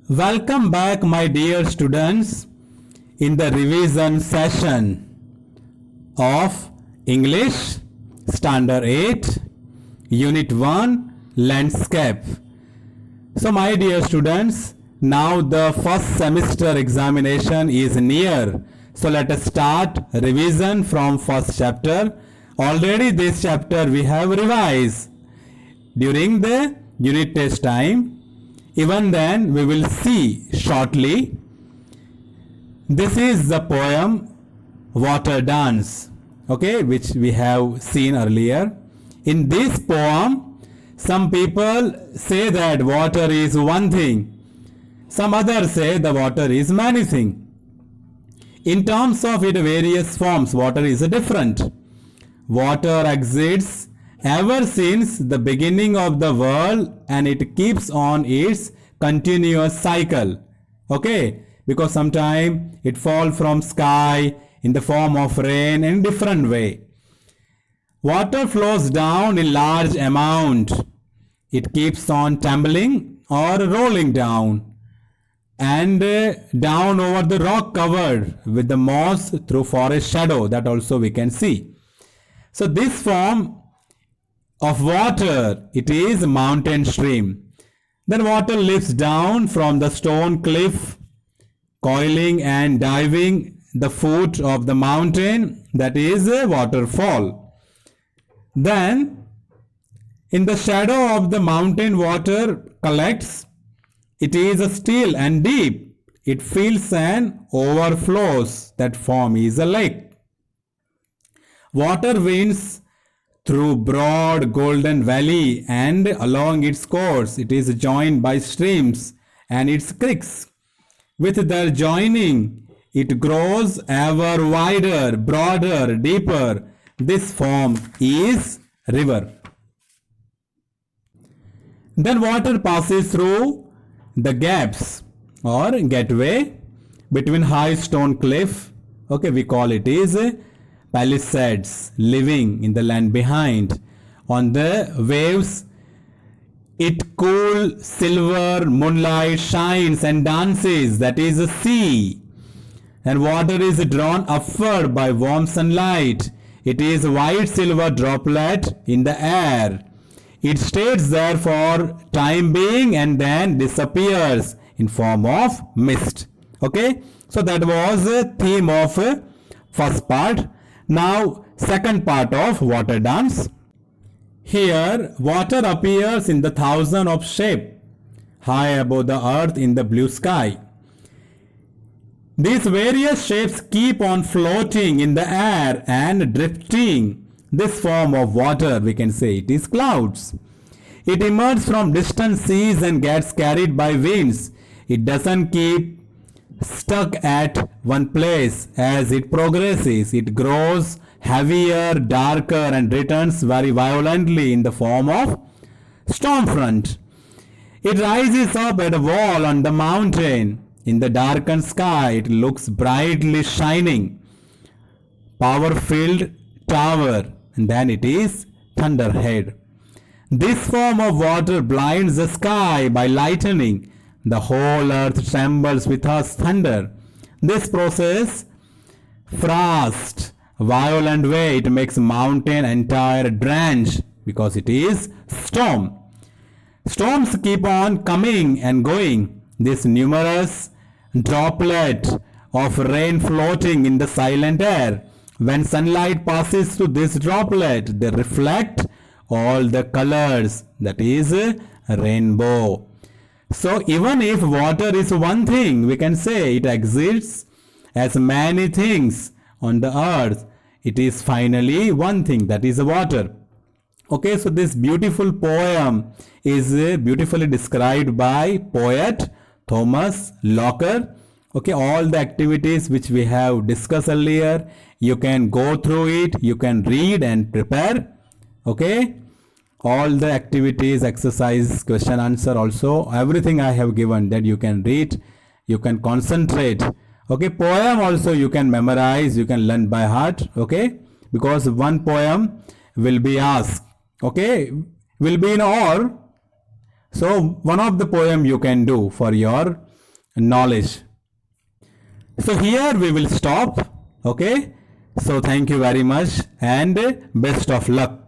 Welcome back, my dear students, in the revision session of English Standard 8, Unit 1, Landscape. So, my dear students, now the first semester examination is near. So, let us start revision from first chapter. Already this chapter we have revised during the unit test time. Even then, we will see shortly. This is the poem Water Dance, okay, which we have seen earlier. In this poem, some people say that water is one thing. Some others say the water is many things. In terms of its various forms, water is different. Water exists ever since the beginning of the world, and it keeps on its continuous cycle, okay, because sometimes it falls from sky in the form of rain in different way. Water flows down in large amount. It keeps on tumbling or rolling down and down over the rock covered with the moss through forest shadow, that also we can see. So this form of water, it is mountain stream. Then water leaps down from the stone cliff, coiling and diving the foot of the mountain, that is a waterfall. Then in the shadow of the mountain, water collects. It is still and deep. It fills and overflows. That form is a lake. Water winds through broad golden valley, and along its course it is joined by streams and its creeks. With their joining, it grows ever wider, broader, deeper. This form is river. Then water passes through the gaps or gateway between high stone cliff. Okay, we call it is palisades, living in the land behind. On the waves, it cool silver moonlight shines and dances, that is a sea. And water is drawn upward by warm sunlight. It is white silver droplet in the air. It stays there for time being and then disappears in form of mist. Okay, so that was the theme of first part. Now second part of water dance. Here water appears in the thousand of shape high above the earth in the blue sky. These various shapes keep on floating in the air and drifting. This form of water, we can say it is clouds. It emerges from distant seas and gets carried by winds. It doesn't keep stuck at one place. As it progresses, it grows heavier, darker, and returns very violently in the form of storm front. It rises up at a wall on the mountain. In the darkened sky, it looks brightly shining, power-filled tower, and then it is thunderhead. This form of water blinds the sky by lightning. The whole earth trembles with her thunder. This process, fast, violent way, it makes mountain entire drench because it is storm. Storms keep on coming and going. This numerous droplet of rain floating in the silent air. When sunlight passes through this droplet, they reflect all the colors, that is a rainbow. So even if water is one thing, we can say it exists as many things on the earth. It is finally one thing, that is water. Okay, so this beautiful poem is beautifully described by poet Thomas Locker. Okay, all the activities which we have discussed earlier, you can go through it, you can read and prepare. Okay, all the activities, exercise, question answer, also everything I have given, that you can read, you can concentrate. Okay, poem also you can memorize, you can learn by heart. Okay, because one poem will be asked, okay, will be in or. So one of the poem you can do for your knowledge. So here we will stop. Okay. So thank you very much and best of luck.